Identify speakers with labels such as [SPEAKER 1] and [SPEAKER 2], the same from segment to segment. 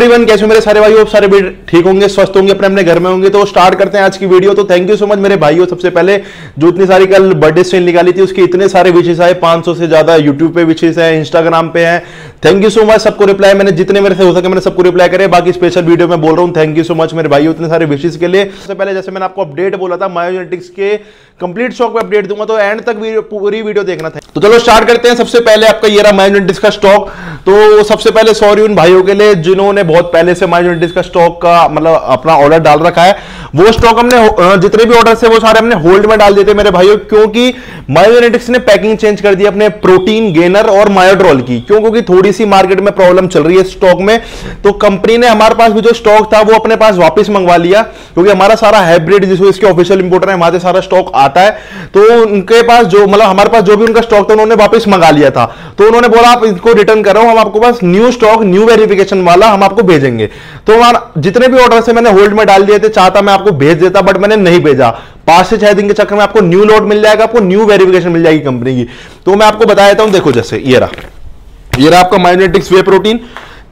[SPEAKER 1] Everyone, कैसे मेरे सारे भाइयों, सारे भी ठीक होंगे, स्वस्थ होंगे, अपने अपने घर में होंगे। तो स्टार्ट करते हैं आज की वीडियो। तो थैंक यू सो मच मेरे भाइयों। सबसे पहले जो इतनी सारी कल बर्थडे सेल निकाली थी उसके इतने सारे विशेष आए, 500 से ज्यादा यूट्यूब पे विशेष है, इंस्टाग्राम पे है। थैंक यू सो मच, सबको रिप्लाई मैंने जितने मेरे से हो सके मैंने सबको रिप्लाई करे। बाकी स्पेशल वीडियो में बोल रहा हूँ, थैंक यू सो मच मेरे भाइयों इतने सारे विशेष के लिए। सबसे पहले जैसे मैंने आपको अपडेट बोला था, मायोजेनेटिक्स के कंप्लीट स्टॉक पे अपडेट दूंगा, तो एंड तक पूरी वीडियो देखना था। तो चलो स्टार्ट करते हैं। सबसे पहले आपका ये रहा मायोजेनेटिक्स का स्टॉक। तो सबसे पहले सॉरी उन भाइयों के लिए जिन्होंने बहुत पहले से मायोजेनेटिक्स का स्टॉक का मतलब अपना ऑर्डर डाल रखा है। वो स्टॉक हमने जितने भी ऑर्डर थे वो सारे हमने होल्ड में डाल देते मेरे भाइयों, क्योंकि मायोजेनेटिक्स ने पैकिंग चेंज कर दी अपने प्रोटीन गेनर और मायोड्रोल की, क्योंकि थोड़ी सी मार्केट में प्रॉब्लम चल रही है स्टॉक में। तो कंपनी ने हमारे पास भी जो स्टॉक था वो अपने पास वापस मंगवा लिया, क्योंकि हमारा सारा हाइब्रिड जिसको इसके ऑफिशियल इंपोर्टर है वहां से सारा स्टॉक आता है। तो उनके पास जो मतलब हमारे पास जो भी उनका स्टॉक था उन्होंने वापस मंगा लिया था। तो उन्होंने बोला आप इसको रिटर्न करो, हम आपको पास न्यू स्टॉक न्यू वेरिफिकेशन वाला हम आपको भेजेंगे। तो हमारा जितने भी ऑर्डर से मैंने होल्ड में डाल दिए थे, चाहता मैं आपको भेज देता बट मैंने नहीं भेजा। 5 से 6 दिन के चक्कर में आपको न्यू लॉट मिल जाएगा, आपको न्यू वेरिफिकेशन मिल जाएगी कंपनी की। तो मैं आपको बता देता हूं, देखो जैसे ये रहा आपका मायोजेनेटिक्स वे प्रोटीन।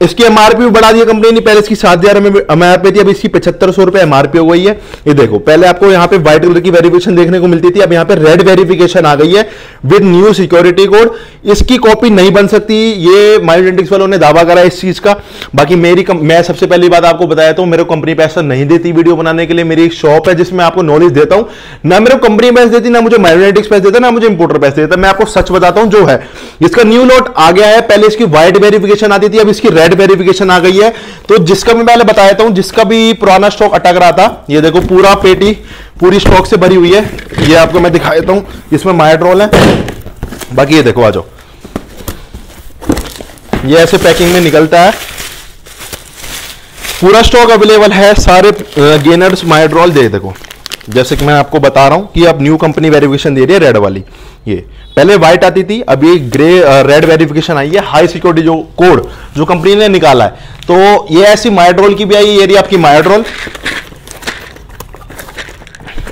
[SPEAKER 1] इसकी एमआरपी भी बढ़ा दी है कंपनी ने, पहले इसकी 7,000 एमआरपी थी, अब इसकी 7500 रुपए एमआरपी हो गई है। ये देखो पहले आपको यहाँ पे व्हाइट कलर की वेरिफिकेशन देखने को मिलती थी, अब यहाँ पे रेड वेरिफिकेशन आ गई है विद न्यू सिक्योरिटी कोड। इसकी कॉपी नहीं बन सकती, ये मायोजेनेटिक्स वालों ने दावा करा इस चीज का। बाकी मैं सबसे पहली बात आपको बताया था, मेरे को कंपनी पैसा नहीं देती वीडियो बनाने के लिए। मेरी एक शॉप है जिसमें आपको नॉलेज देता हूं, ना मेरे को कंपनी पैसे देती, ना मुझे मायोजेनेटिक्स पैसे देता, ना मुझे इंपोर्टर पैसे देता। मैं आपको सच बताता हूं जो है। इसका न्यू लॉट आ गया है, पहले इसकी व्हाइट वेरिफिकेशन आती थी, अब इसकी रेड वेरिफिकेशन आ गई है। तो जिसका मैं पहले बताया था, जिसका भी पुराना स्टॉक अटक रहा था, ये देखो पूरा पेटी पूरी स्टॉक से भरी हुई है। ये आपको मैं दिखा देता हूं, इसमें मायोड्रोल है। बाकी ये देखो आ जाओ, ये ऐसे पैकिंग में निकलता है। पूरा स्टॉक अवेलेबल है, सारे गेनर्स मायोड्रोल दे देखो। जैसे कि मैं आपको बता रहा हूं कि अब न्यू कंपनी वेरिफिकेशन दे रही है रेड वाली। ये पहले व्हाइट आती थी, अब ये ग्रे रेड वेरिफिकेशन आई है, हाई सिक्योरिटी जो कोड जो कंपनी ने निकाला है। तो ये ऐसी मायोड्रोल की भी आई, ये रही आपकी मायोड्रोल।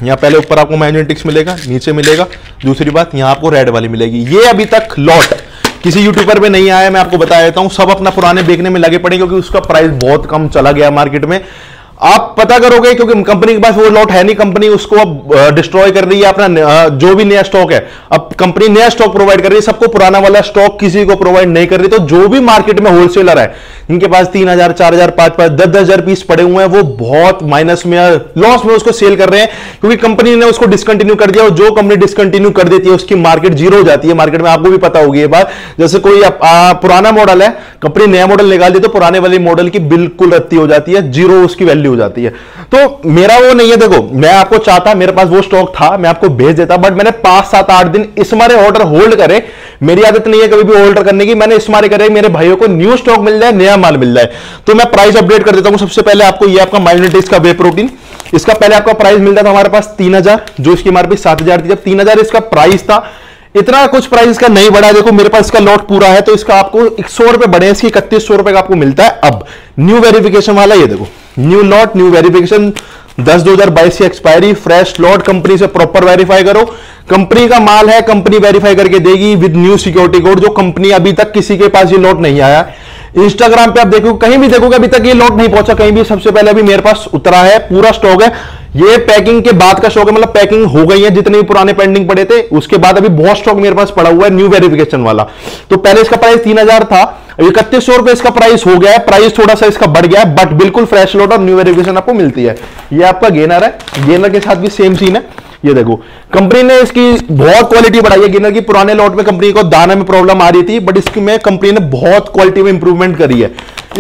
[SPEAKER 1] यहां पहले ऊपर आपको मायोजेनेटिक्स मिलेगा, नीचे मिलेगा। दूसरी बात यहां आपको रेड वाली मिलेगी। ये अभी तक लॉट किसी यूट्यूबर पे नहीं आया, मैं आपको बता देता हूं। सब अपना पुराने बेचने में लगे पड़े, क्योंकि उसका प्राइस बहुत कम चला गया मार्केट में। आप पता करोगे, क्योंकि कंपनी के पास वो लॉट है नहीं, कंपनी उसको अब डिस्ट्रॉय कर रही है अपना जो भी नया स्टॉक है। अब कंपनी नया स्टॉक प्रोवाइड कर रही है सबको, पुराना वाला स्टॉक किसी को प्रोवाइड नहीं कर रही। तो जो भी मार्केट में होलसेलर है, इनके पास 3,000, 4,000, 5,000, 10,000 पीस पड़े हुए हैं, वो बहुत माइनस में लॉस में उसको सेल कर रहे हैं, क्योंकि कंपनी ने उसको डिसकंटिन्यू कर दिया। और जो कंपनी डिसकंटिन्यू कर देती है उसकी मार्केट जीरो हो जाती है। मार्केट में आपको भी पता होगी ये बात। जैसे कोई पुराना मॉडल है, कंपनी नया मॉडल निकाल दी तो पुराने वाले मॉडल की बिल्कुल रत्ती हो जाती है, जीरो उसकी वैल्यू हो जाती है। तो मेरा वो नहीं है। देखो मैं आपको चाहता, मेरे पास वो स्टॉक था, मैं आपको भेज देता, बट मैंने 5, 7, 8 दिन इस मारे ऑर्डर होल्ड करे। मेरी आदत नहीं है कभी भी ऑर्डर करने की, मैंने इस मारे करे मेरे भाइयों को न्यू स्टॉक मिल जाए, नया माल मिल जाए। तो मैं प्राइस अपडेट कर देता हूं। सबसे पहले आपको ये आपका मायोजेनेटिक्स का वे प्रोटीन, इसका पहले आपका प्राइस मिलता था हमारे पास 3,000, जो इसकी एमआरपी 7,000 थी। जब 3,000 इसका प्राइस था, इतना कुछ प्राइस इसका नहीं बढ़ा। देखो मेरे पास इसका लॉट पूरा है, तो इसका आपको 100 रुपए बढ़े, इसकी 3100 रुपए का आपको मिलता है। अब न्यू वेरिफिकेशन वाला ये देखो, न्यू लॉट न्यू वेरिफिकेशन 10/2022 की एक्सपायरी, फ्रेश लॉट, कंपनी से प्रॉपर वेरीफाई करो। कंपनी का माल है, कंपनी वेरीफाई करके देगी विद न्यू सिक्योरिटी कोड, जो कंपनी अभी तक किसी के पास ये लॉट नहीं आया। इंस्टाग्राम पे आप देखो, कहीं भी देखोगे अभी तक ये लॉट नहीं पहुंचा कहीं भी। सबसे पहले अभी मेरे पास उतरा है, पूरा स्टॉक है। ये पैकिंग के बाद का स्टॉक है, मतलब पैकिंग हो गई है जितने भी पुराने पेंडिंग पड़े थे, उसके बाद अभी बहुत स्टॉक मेरे पास पड़ा हुआ है न्यू वेरिफिकेशन वाला। तो पहले इसका प्राइस 3,000 था, 3100 रुपए इसका प्राइस हो गया है। प्राइस थोड़ा सा इसका बढ़ गया है, बट बिल्कुल फ्रेश लॉट और न्यू वेरिफिकेशन आपको मिलती है। ये आपका गेनर है, गेनर के साथ भी सेम सीन है। ये देखो कंपनी ने इसकी बहुत क्वालिटी बढ़ाई है गेनर की। पुराने लॉट में कंपनी को दाना में प्रॉब्लम आ रही थी, बट इसकी में कंपनी ने बहुत क्वालिटी में इंप्रूवमेंट करी है।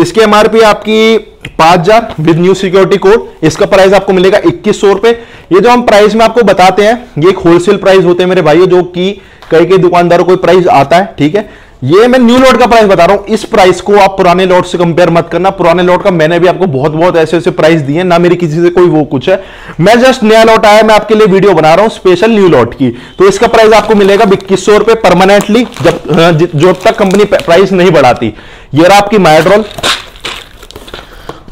[SPEAKER 1] इसकी एमआरपी आपकी 5,000 विद न्यू सिक्योरिटी कोड। इसका प्राइस आपको मिलेगा 2100 रुपए। ये जो हम प्राइस में आपको बताते हैं, ये एक होलसेल प्राइस होते हैं मेरे भाइयों, जो कि कई दुकानदारों को प्राइस आता है, ठीक है। ये मैं न्यू लॉट का प्राइस बता रहा हूं। इस प्राइस को आप पुराने लॉट से कंपेयर मत करना। पुराने लॉट का मैंने भी आपको बहुत ऐसे प्राइस दिए, ना मेरी किसी से कोई वो कुछ है। मैं जस्ट नया लॉट आया, मैं आपके लिए वीडियो बना रहा हूं स्पेशल न्यू लॉट की। तो इसका प्राइस आपको मिलेगा 2100 रुपए परमानेंटली, जब तक कंपनी प्राइस नहीं बढ़ाती। ये रहा आपकी मायोड्रोल।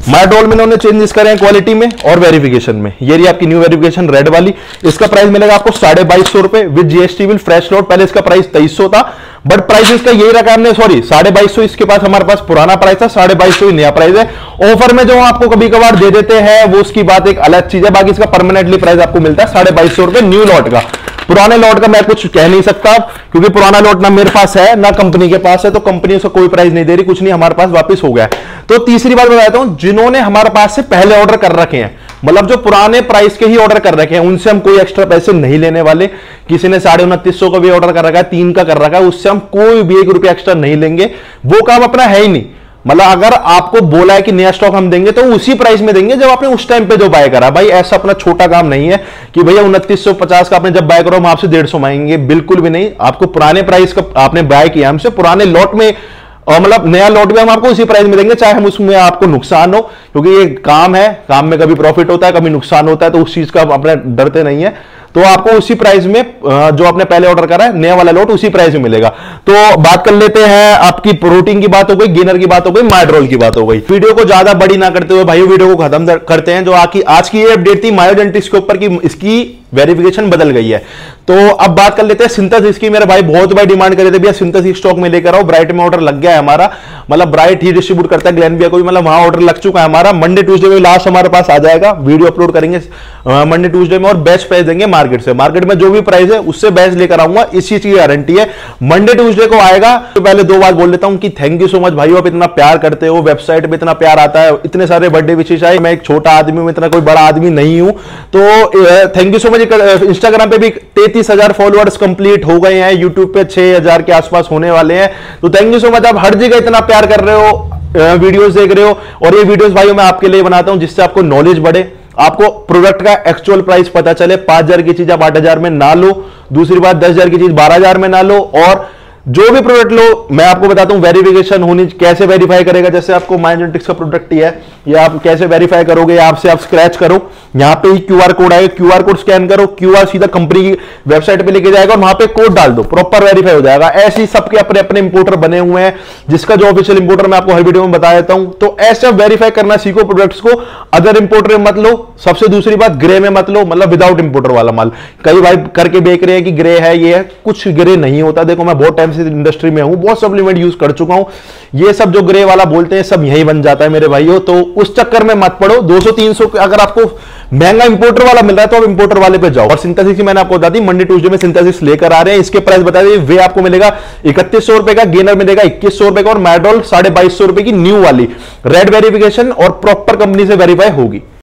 [SPEAKER 1] मायोड्रोल में उन्होंने चेंजेस करे हैं क्वालिटी में और वेरिफिकेशन में। ये रही आपकी न्यू वेरिफिकेशन रेड वाली। इसका प्राइस मिलेगा आपको 2250 रुपए with GST bill, fresh lot. पहले इसका प्राइस 2300 था, बट प्राइस इसका यही रखा हमने, सॉरी 2250 इसके पास, हमारे पास पुराना प्राइस था, 2250 नया प्राइस है। ऑफर में जो आपको कभी कभार दे देते हैं वो उसकी बात एक अलग चीज है, बाकी इसका परमानेंटली प्राइस आपको मिलता है 2250 रुपए न्यू लॉट का। पुराने लॉट का मैं कुछ कह नहीं सकता, क्योंकि पुराना लॉट ना मेरे पास है ना कंपनी के पास है, तो कंपनी उसका कोई प्राइस नहीं दे रही, कुछ नहीं, हमारे पास वापस हो गया। तो तीसरी बात बताता हूं, जिन्होंने हमारे पास से पहले ऑर्डर कर रखे हैं, मतलब जो पुराने प्राइस के ही ऑर्डर कर रखे हैं, उनसे हम कोई एक्स्ट्रा पैसे नहीं लेने वाले। किसी ने 2950 का भी ऑर्डर कर रखा है, 3 का कर रखा है, उससे हम कोई भी 1 रुपया एक्स्ट्रा नहीं लेंगे, वो काम अपना है ही नहीं। मतलब अगर आपको बोला है कि नया स्टॉक हम देंगे तो उसी प्राइस में देंगे जब आपने उस टाइम पे जो बाय करा। भाई ऐसा अपना छोटा काम नहीं है कि भैया 2950 का आपने जब बाय करो हम आपसे 150 मांगेंगे, बिल्कुल भी नहीं। आपको पुराने प्राइस का आपने बाय किया हमसे, पुराने लॉट में, और मतलब नया लॉट भी हम आपको उसी प्राइस में देंगे, चाहे हम उसमें आपको नुकसान हो, क्योंकि ये काम है, काम में कभी प्रॉफिट होता है कभी नुकसान होता है, तो उस चीज का अपने डरते नहीं है। तो आपको उसी प्राइस में जो आपने पहले ऑर्डर करा है नया वाला लॉट उसी प्राइस में मिलेगा। तो बात कर लेते हैं, आपकी प्रोटीन की बात हो गई, गेनर की बात हो गई, मायोड्रोल की बात हो गई। वीडियो को ज्यादा बड़ी ना करते हुए भाई वीडियो को खत्म करते हैं। जो आज की ये अपडेट थी मायोजेनेटिक्स के ऊपर की, इसकी वेरिफिकेशन बदल गई है। तो अब बात कर लेते हैं सिंथेसिस की। मेरे भाई बहुत बार डिमांड कर रहे थे भैया सिंथेसिस स्टॉक में लेकर आओ, ब्राइट में ऑर्डर लग गया है हमारा, मतलब ब्राइट ही डिस्ट्रीब्यूट करता है ग्लैनविया को भी, मतलब वहां ऑर्डर लग चुका है हमारा। मंडे ट्यूसडे में लास्ट हमारे पास आ जाएगा, वीडियो अपलोड करेंगे मंडे ट्यूसडे में, और बेस्ट प्राइस देंगे मार्केट से। मार्केट में जो भी प्राइस है उससे बेस्ट लेकर आऊंगा, इस चीज की गारंटी है। मंडे ट्यूसडे को आएगा। तो पहले 2 बात बोल लेता हूं कि थैंक यू सो मच भाइयों, आप इतना प्यार करते हो, वेबसाइट पे इतना प्यार आता है, इतने सारे बर्थडे विशेष आए। मैं एक छोटा आदमी हूं, इतना कोई बड़ा आदमी नहीं हूं, तो thank you so much. Instagram पे भी 33,000 फॉलोअर्स कंप्लीट हो गए हैं, यूट्यूब पे 6,000 के आसपास होने वाले हैं। तो थैंक यू सो मच, आप हर जगह इतना प्यार कर रहे हो, वीडियोस देख रहे हो। और ये वीडियोस भाइयों मैं आपके लिए बनाता हूं जिससे आपको नॉलेज बढ़े, आपको प्रोडक्ट का एक्चुअल प्राइस पता चले। 5,000 की चीज आप 8,000 में ना लो, दूसरी बात 10,000 की चीज 12,000 में ना लो। और जो भी प्रोडक्ट लो मैं आपको बताता हूं वेरिफिकेशन होनी, कैसे वेरीफाई करेगा। जैसे आपको मायोजेनेटिक्स का प्रोडक्ट ही है, या आप कैसे वेरीफाई करोगे, आपसे आप स्क्रैच करो, यहां पे ही क्यूआर कोड आएगा, क्यूआर कोड स्कैन करो, क्यूआर सीधा कंपनी की वेबसाइट पे लेके जाएगा और वहां पे कोड डाल दो, प्रॉपर वेरीफाई हो जाएगा। ऐसे ही सबके अपने अपने इंपोर्टर बने हुए हैं, जिसका जो ऑफिशियल इंपोर्टर मैं आपको हर वीडियो में बता देता हूं। तो ऐसे वेरीफाई करना सीखो प्रोडक्ट्स को। अदर इंपोर्टर में मत लो, सबसे दूसरी बात ग्रे में मत लो, मतलब विदाउट इंपोर्टर वाला माल। कई भाई करके बेच रहे हैं कि ग्रे है, ये है, कुछ ग्रे नहीं होता। देखो मैं बहुत टाइम से इंडस्ट्री में हूं, बहुत सप्लीमेंट यूज कर चुका हूं, ये सब जो ग्रे वाला बोलते हैं सब यही बन जाता है मेरे भाइयों। तो उस चक्कर में मत पड़ो। 200-300 अगर आपको महंगा इंपोर्टर वाला मिल रहा है तो आप इंपोर्टर वाले पे जाओ। और सिंथेसिस की मैंने आपको बता दी, मंडे ट्यूसडे में सिंथेसिस लेकर आ रहे हैं। इसके प्राइस बता दी, वे आपको मिलेगा 3100 रुपए का, गेनर मिलेगा 2100 रुपए का, और मायोड्रोल 2250 रुपए की न्यू वाली रेड वेरिफिकेशन और प्रॉपर कंपनी से वेरीफाई होगी।